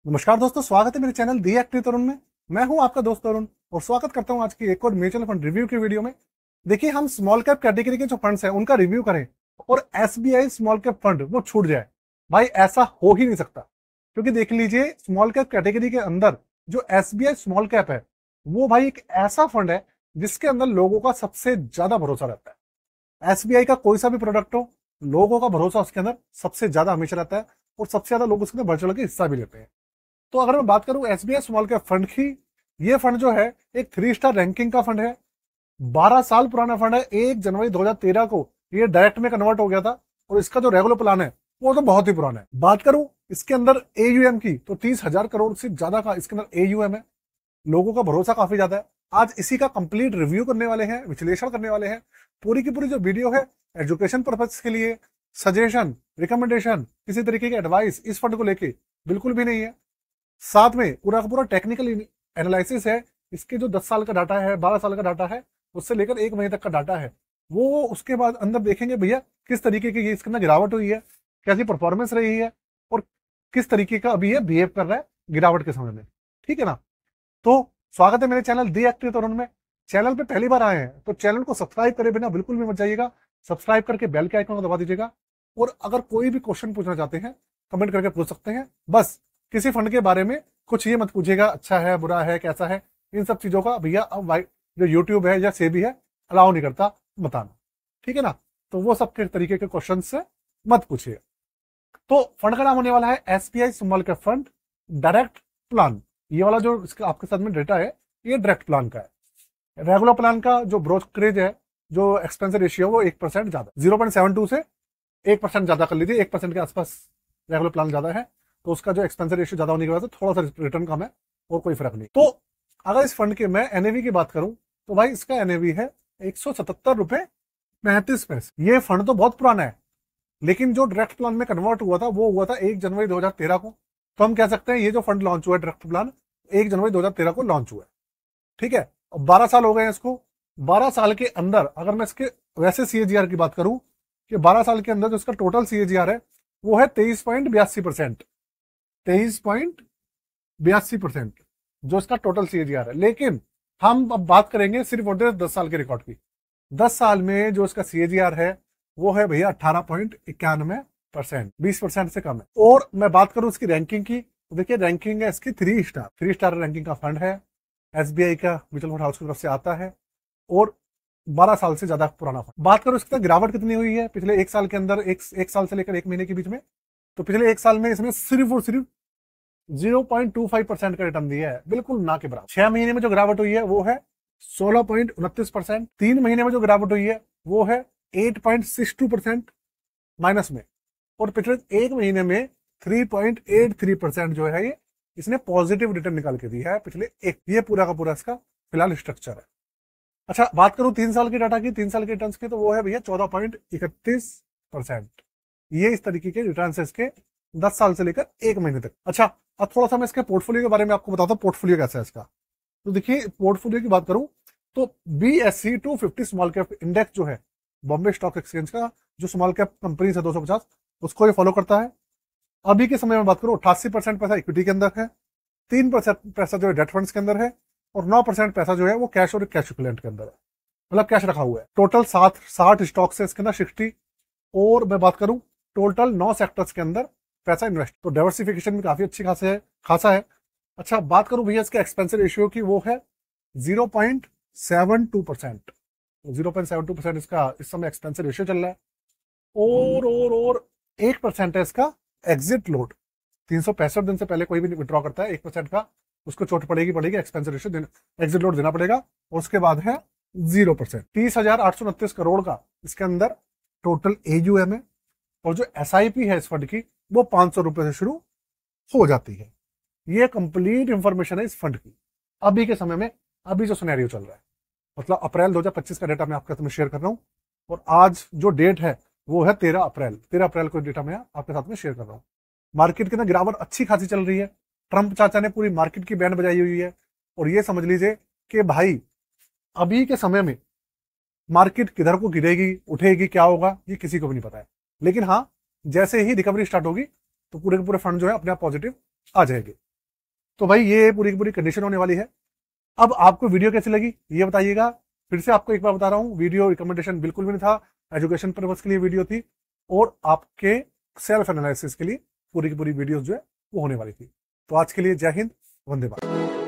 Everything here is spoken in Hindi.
नमस्कार दोस्तों, स्वागत है मेरे चैनल दी एक्टिव तरुण में। मैं हूं आपका दोस्त तरुण और स्वागत करता हूं आज की एक और म्यूचुअल फंड रिव्यू की वीडियो में। देखिए, हम स्मॉल कैप कैटेगरी के जो फंड्स हैं उनका रिव्यू करें और एसबीआई स्मॉल कैप फंड वो छूट जाए, भाई ऐसा हो ही नहीं सकता। क्योंकि देख लीजिए, स्मॉल कैप कैटेगरी के अंदर जो एसबीआई स्मॉल कैप है वो भाई एक ऐसा फंड है जिसके अंदर लोगों का सबसे ज्यादा भरोसा रहता है। एसबीआई का कोई सा भी प्रोडक्ट हो, लोगों का भरोसा उसके अंदर सबसे ज्यादा हमेशा रहता है और सबसे ज्यादा लोग उसके अंदर बढ़ चढ़ के हिस्सा भी लेते हैं। तो अगर मैं बात करूं एसबीआई स्मॉल कैप फंड की, ये फंड जो है एक 3 स्टार रैंकिंग का फंड है। 12 साल पुराना फंड है। 1 जनवरी 2013 को ये डायरेक्ट में कन्वर्ट हो गया था और इसका जो रेगुलर प्लान है वो तो बहुत ही पुराना है। बात करूं इसके अंदर एयूएम की, तो 30,000 करोड़ से ज्यादा का इसके अंदर एयूएम है। लोगों का भरोसा काफी ज्यादा है। आज इसी का कंप्लीट रिव्यू करने वाले हैं, विश्लेषण करने वाले हैं। पूरी की पूरी जो वीडियो है एजुकेशन पर्पज के लिए, सजेशन, रिकमेंडेशन, किसी तरीके की एडवाइस इस फंड को लेके बिल्कुल भी नहीं है। साथ में पूरा का पूरा टेक्निकल एनालिसिस है। इसके जो 10 साल का डाटा है, 12 साल का डाटा है, उससे लेकर 1 महीने तक का डाटा है, वो उसके बाद अंदर देखेंगे भैया किस तरीके की इसके अंदर गिरावट हुई है, कैसी परफॉर्मेंस रही है और किस तरीके का अभी ये बिहेव कर रहा है गिरावट के समय में। ठीक है ना? तो स्वागत है मेरे चैनल दी एक्टिव तरुण में। चैनल पे पहली बार आए हैं तो चैनल को सब्सक्राइब करे बिना बिल्कुल भी मत जाइएगा। सब्सक्राइब करके बेल के आइकन को दबा दीजिएगा। और अगर कोई भी क्वेश्चन पूछना चाहते हैं कमेंट करके पूछ सकते हैं। बस किसी फंड के बारे में कुछ ये मत पूछिएगा अच्छा है, बुरा है, कैसा है। इन सब चीजों का भैया अब जो यूट्यूब है या सेबी है अलाउ नहीं करता बताना। ठीक है ना? तो वो सब के तरीके के क्वेश्चन से मत पूछिए। तो फंड का नाम होने वाला है SBI small cap fund direct plan. ये वाला जो इसका आपके साथ में डेटा है ये डायरेक्ट प्लान का है। रेगुलर प्लान का जो ब्रोकरेज है, जो एक्सपेंस रेशियो है वो 1% ज्यादा, 0.72 से 1% ज्यादा कर लीजिए। 1% के आसपास रेगुलर प्लान ज्यादा है तो उसका जो एक्सपेंस रेशियो ज्यादा होने की वजह से थोड़ा सा रिटर्न कम है और कोई फर्क नहीं। तो अगर इस फंड के मैं एनएवी की बात करूं तो भाई इसका एनएवी है 177 रुपए 35 पैसे। ये फंड तो बहुत पुराना है, लेकिन जो डायरेक्ट प्लान में कन्वर्ट हुआ था वो हुआ था 1 जनवरी 2013 को। तो हम कह सकते हैं ये जो फंड लॉन्च हुआ है डायरेक्ट प्लान 1 जनवरी 2013 को लॉन्च हुआ है। ठीक है, और 12 साल हो गए हैं इसको। 12 साल के अंदर अगर मैं इसके वैसे सीएजीआर की बात करूं कि 12 साल के अंदर जो इसका टोटल सीएजीआर है वो है 23.82%। 23.82% जो इसका टोटल सीएजीआर है। लेकिन हम अब बात करेंगे सिर्फ और सिर्फ 10 साल के रिकॉर्ड की। 10 साल में जो इसका सीएजीआर है वो है भैया 18.91%, 20% से कम है। और मैं बात करूं इसकी रैंकिंग की, तो देखिए रैंकिंग है इसकी 3 स्टार। 3 स्टार रैंकिंग का फंड है, एसबीआई का म्यूचुअल फंड हाउस की तरफ से आता है और 12 साल से ज्यादा पुराना फंड। बात करो इसकी गिरावट कितनी हुई है पिछले 1 साल के अंदर, एक साल से लेकर 1 महीने के बीच में। तो पिछले 1 साल में इसने सिर्फ और सिर्फ 0.25% का रिटर्न दिया है, बिल्कुल ना के बराबर। 6 महीने में जो गिरावट हुई है वो है 16.29%। 3 महीने में जो गिरावट हुई है वो है 8.62% माइनस में। और पिछले 1 महीने में 3.83% जो है ये इसने पॉजिटिव रिटर्न निकाल के दिया है पिछले एक। ये पूरा का पूरा इसका फिलहाल स्ट्रक्चर है। अच्छा, बात करूं 3 साल की डाटा की, 3 साल के रिटर्न की, तो वो है भैया 14.31%। ये इस तरीके के रिटर्न है इसके 10 साल से लेकर 1 महीने तक। अच्छा, अब थोड़ा सा मैं इसके पोर्टफोलियो के बारे में आपको बताता हूँ पोर्टफोलियो कैसा है इसका। तो देखिए पोर्टफोलियो की बात करूं तो BSE 250 स्मॉल कैप इंडेक्स जो है बॉम्बे स्टॉक एक्सचेंज का, जो स्मॉल कैप कंपनी है 250, उसको ये फॉलो करता है। अभी के समय में बात करूं 88% पैसा इक्विटी के अंदर है, 3% पैसा जो है डेट फंड्स के अंदर है और 9% पैसा जो है वो कैश और कैश इक्विवेलेंट के अंदर है, मतलब कैश रखा हुआ है। टोटल 60 स्टॉक्स है इसके अंदर, 60। और मैं बात करूं टोटल 9 सेक्टर्स के अंदर पैसा इन्वेस्ट, तो डाइवर्सिफिकेशन भी काफी अच्छी खासा है। अच्छा, बात करूं भैया इसके एक्सपेंस रेशियो की, वो है 0.72%। 0.72% इसका इस समय एक्सपेंस रेशियो चल रहा है। और 1% है इसका एग्जिट लोड। 365 दिन से पहले कोई भी विड्रॉ करता है 1% का, उसको चोट पड़ेगी एक्सपेंस रेशियो एग्जिट लोड देना पड़ेगा। और उसके बाद है 0%। 30,829 करोड़ का इसके अंदर टोटल एयूएम है। और जो एसआईपी है इस फंड की वो 500 रुपए से शुरू हो जाती है। ये कंप्लीट इंफॉर्मेशन है इस फंड की अभी के समय में, अभी जो सिनेरियो चल रहा है, मतलब अप्रैल 2025 का डेटा मैं आपके साथ में शेयर कर रहा हूं। और आज जो डेट है वो है 13 अप्रैल। 13 अप्रैल को डेटा मैं आपके साथ में शेयर कर रहा हूं। मार्केट के अंदर गिरावट अच्छी खासी चल रही है। ट्रंप चाचा ने पूरी मार्केट की बैंड बजाई हुई है। और ये समझ लीजिए कि भाई अभी के समय में मार्केट किधर को गिरेगी, उठेगी, क्या होगा ये किसी को भी नहीं पता है। लेकिन हाँ, जैसे ही रिकवरी स्टार्ट होगी तो पूरे के पूरे फंड जो है अपने आप पॉजिटिव आ जाएंगे। तो भाई ये पूरी की पूरी कंडीशन होने वाली है। अब आपको वीडियो कैसी लगी ये बताइएगा। फिर से आपको एक बार बता रहा हूँ, वीडियो रिकमेंडेशन बिल्कुल भी नहीं था, एजुकेशन पर्पज के लिए वीडियो थी और आपके सेल्फ एनालिसिस के लिए पूरी की पूरी वीडियोस जो है वो होने वाली थी। तो आज के लिए जय हिंद, वंदे मातरम।